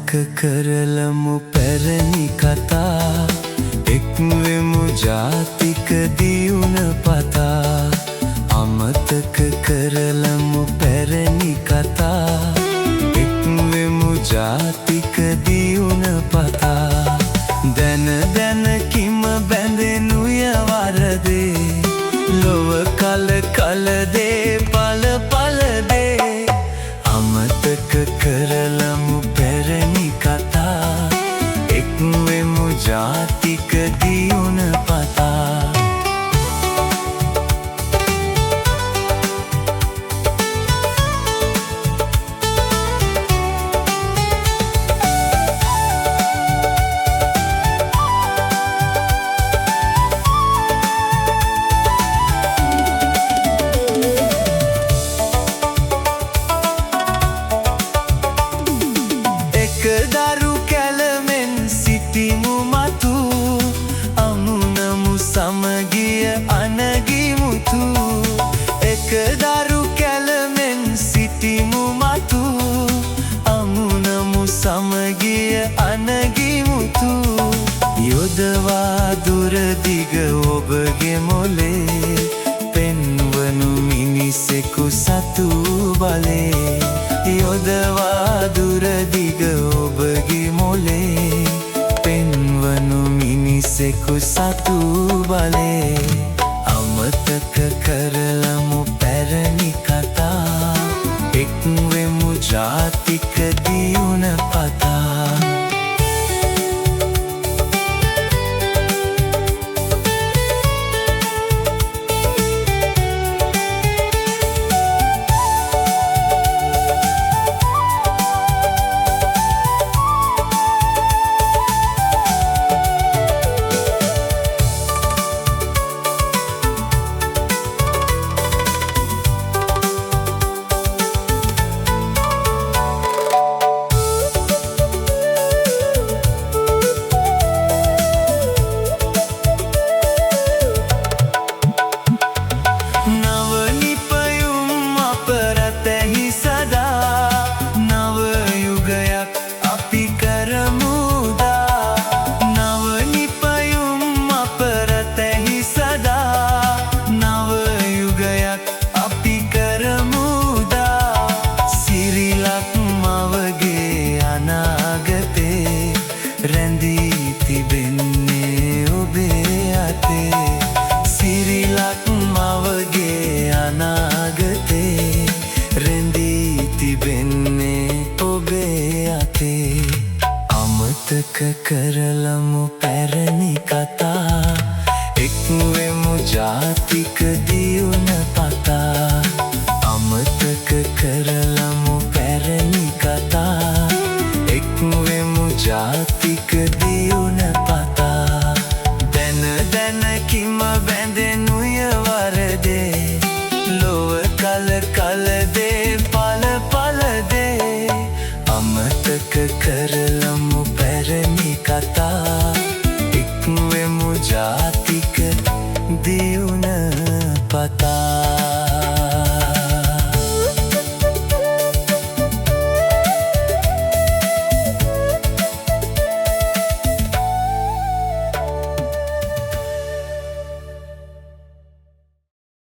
අමතක කරලමු පැරණි කතා එක්වෙමු ජාතික දියුණ පතා අමතක කරලමු පැරණි කතා එක්වෙමු ජාතික දියුණ පතා දැන දැන කිම බැඳෙනුය වරදේ ලොව කල කලදේ පල පලදේ අමතක කරලමු පැරණි කතා එක්වෙමු ජාතික දියුණ පතා දරු කැලමෙන් සිටිමු මතු අමුණමු සමගිය අනගිමුතු එක දරු කැලමෙන් සිටිමු මතු අමුණමු සමගිය අනගිමුතු යොදවා දුරදිග ඔබගේ මොලේ පෙන්වනු මිනිසෙකු සතු බලේ යොදවා දුරදිග ඔබගේ මොලේ පෙන්වනු මිනිසෙකු සතු බලේ අමතක කරලමු පැරණි කතා එක්වෙමු ජාතික දියුණ පතා රැඳී තිබෙන්නේ ඔබේ අතේ සිරිලක් මවගේ අනාගතේ රැඳී තිබෙන්නේ ඔබේ අතේ අමතක කරලමු පැරණි කතා එක්වෙමු ජාතික දියුණ පතා අමතක කරලමු පැරණි කතා එක්වෙමු ජාතික දියුණ පතා දැන දැන කිම බැඳෙනුය වරදේ ලොව කල කලදේ පල පලදේ අමතක කරලමු පැරණි කතා එක්වෙමු ජාතික දියුණ පතා